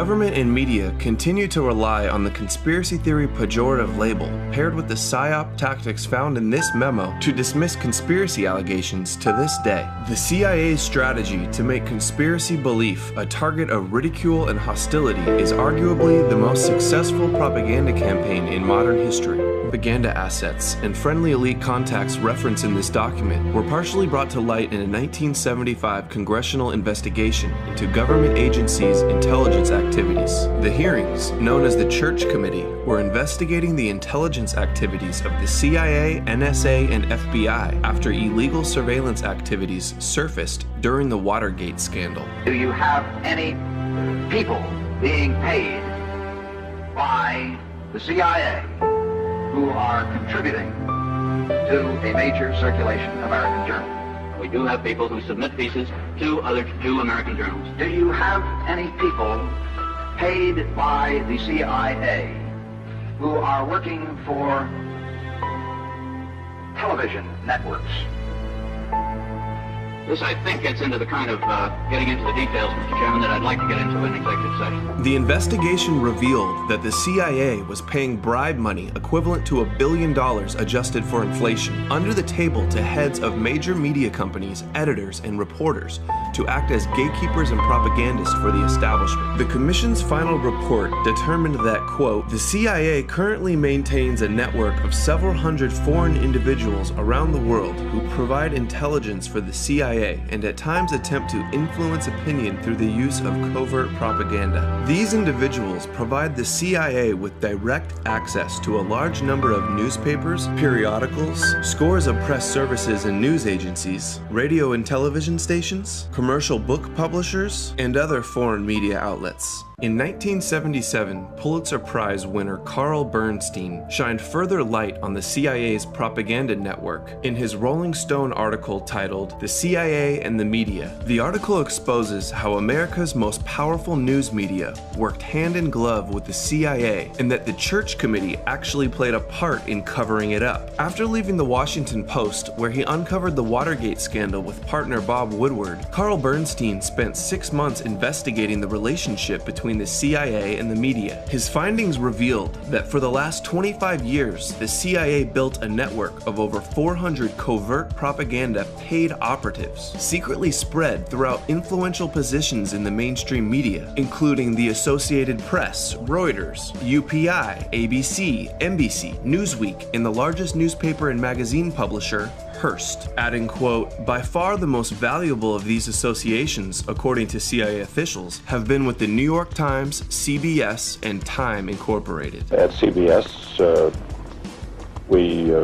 government and media continue to rely on the conspiracy theory pejorative label, paired with the psyop tactics found in this memo, to dismiss conspiracy allegations to this day. The CIA's strategy to make conspiracy belief a target of ridicule and hostility is arguably the most successful propaganda campaign in modern history. Propaganda assets and friendly elite contacts referenced in this document were partially brought to light in a 1975 congressional investigation into government agencies' intelligence activities. The hearings, known as the Church Committee, were investigating the intelligence activities of the CIA, NSA, and FBI after illegal surveillance activities surfaced during the Watergate scandal. Do you have any people being paid by the CIA who are contributing to a major circulation American journal? We do have people who submit pieces to American journals. Do you have any people paid by the CIA who are working for television networks? This, I think, gets into the kind of getting into the details, Mr. Chairman, that I'd like to get into in executive session. The investigation revealed that the CIA was paying bribe money equivalent to $1 billion adjusted for inflation under the table to heads of major media companies, editors, and reporters to act as gatekeepers and propagandists for the establishment. The Commission's final report determined that, quote, the CIA currently maintains a network of several hundred foreign individuals around the world who provide intelligence for the CIA and at times attempt to influence opinion through the use of covert propaganda. These individuals provide the CIA with direct access to a large number of newspapers, periodicals, scores of press services and news agencies, radio and television stations, commercial book publishers, and other foreign media outlets. In 1977, Pulitzer Prize winner Carl Bernstein shined further light on the CIA's propaganda network in his Rolling Stone article titled "The CIA and the Media." The article exposes how America's most powerful news media worked hand in glove with the CIA and that the Church Committee actually played a part in covering it up. After leaving the Washington Post, where he uncovered the Watergate scandal with partner Bob Woodward, Carl Bernstein spent 6 months investigating the relationship between the CIA and the media. His findings revealed that for the last 25 years, the CIA built a network of over 400 covert propaganda paid operatives, secretly spread throughout influential positions in the mainstream media, including the Associated Press, Reuters, UPI, ABC, NBC, Newsweek, and the largest newspaper and magazine publisher, Hearst, adding, quote, by far the most valuable of these associations, according to CIA officials, have been with the New York Times, CBS, and Time Incorporated. At CBS, we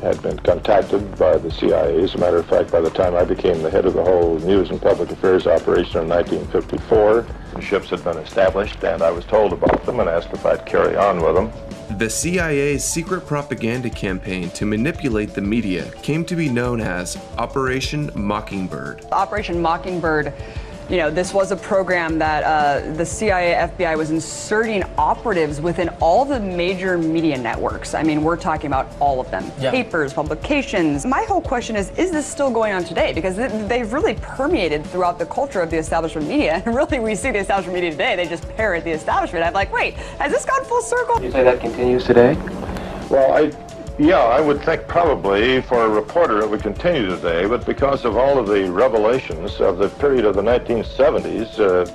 had been contacted by the CIA. As a matter of fact, by the time I became the head of the whole news and public affairs operation in 1954, ships had been established, and I was told about them and asked if I'd carry on with them. The CIA's secret propaganda campaign to manipulate the media came to be known as Operation Mockingbird. Operation Mockingbird, you know, this was a program that the CIA, FBI was inserting operatives within all the major media networks. I mean, we're talking about all of them. Yeah. Papers, publications. My whole question is this still going on today? Because they've really permeated throughout the culture of the establishment media. And really, we see the establishment media today, they just parrot the establishment. I'm like, wait, has this gone full circle? You say that continues today? Well, yeah, I would think probably for a reporter it would continue today, but because of all of the revelations of the period of the 1970s,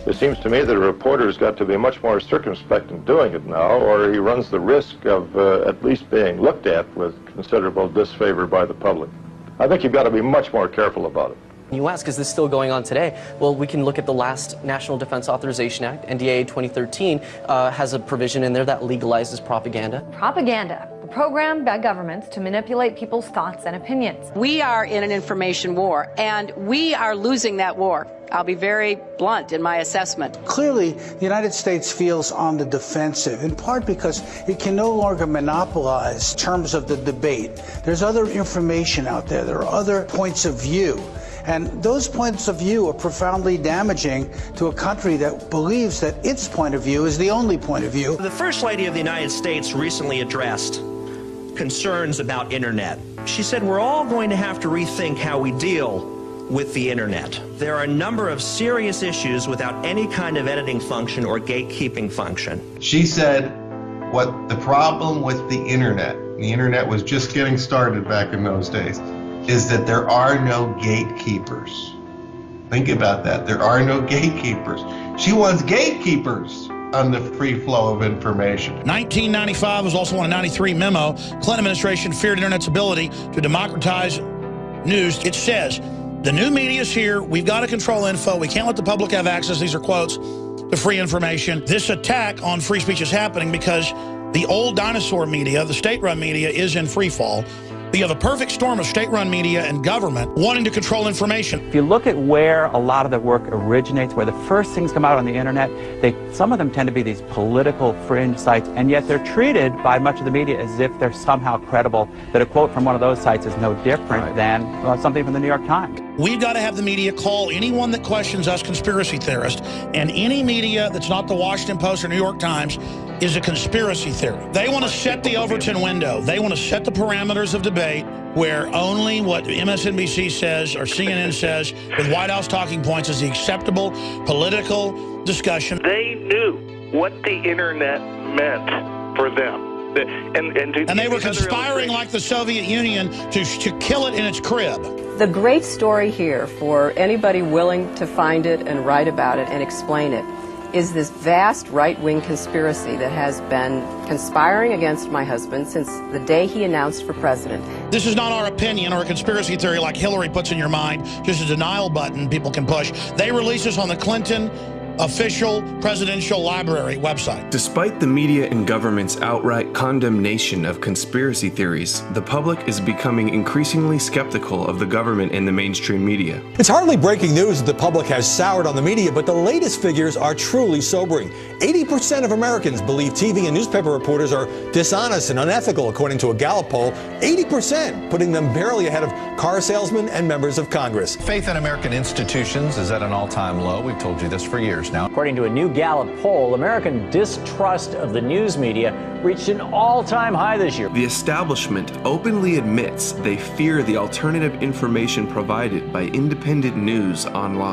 it seems to me that a reporter's got to be much more circumspect in doing it now, or he runs the risk of at least being looked at with considerable disfavor by the public. I think you've got to be much more careful about it. You ask, is this still going on today? Well, we can look at the last National Defense Authorization Act, NDAA 2013, has a provision in there that legalizes propaganda. Propaganda, a program by governments to manipulate people's thoughts and opinions. We are in an information war, and we are losing that war. I'll be very blunt in my assessment. Clearly, the United States feels on the defensive, in part because it can no longer monopolize terms of the debate. There's other information out there. There are other points of view. And those points of view are profoundly damaging to a country that believes that its point of view is the only point of view. The First Lady of the United States recently addressed concerns about internet. She said we're all going to have to rethink how we deal with the internet. There are a number of serious issues without any kind of editing function or gatekeeping function. She said what the problem with the internet was just getting started back in those days, is that there are no gatekeepers. Think about that. There are no gatekeepers. She wants gatekeepers on the free flow of information. 1995 was also on a 93 memo. Clinton administration feared internet's ability to democratize news. It says, the new media is here. We've got to control info. We can't let the public have access, these are quotes, to free information. This attack on free speech is happening because the old dinosaur media, the state-run media, is in free fall. You have a perfect storm of state-run media and government wanting to control information. If you look at where a lot of the work originates, where the first things come out on the internet, some of them tend to be these political fringe sites, and yet they're treated by much of the media as if they're somehow credible, that a quote from one of those sites is no different than something from the New York Times. We've got to have the media call anyone that questions us conspiracy theorists, and any media that's not the Washington Post or New York Times is a conspiracy theory. They want to set the Overton window. They want to set the parameters of debate where only what MSNBC says or CNN says with White House talking points is the acceptable political discussion. They knew what the internet meant for them. And they were conspiring like the Soviet Union to kill it in its crib. The great story here for anybody willing to find it and write about it and explain it is this vast right-wing conspiracy that has been conspiring against my husband since the day he announced for president. This is not our opinion or a conspiracy theory like Hillary puts in your mind, just a denial button people can push. They release this on the Clinton official presidential library website. Despite the media and government's outright condemnation of conspiracy theories, the public is becoming increasingly skeptical of the government and the mainstream media. It's hardly breaking news that the public has soured on the media, but the latest figures are truly sobering. 80% of Americans believe TV and newspaper reporters are dishonest and unethical, according to a Gallup poll. 80%, putting them barely ahead of car salesmen and members of Congress. Faith in American institutions is at an all-time low. We've told you this for years now. According to a new Gallup poll, American distrust of the news media reached an all-time high this year. The establishment openly admits they fear the alternative information provided by independent news online.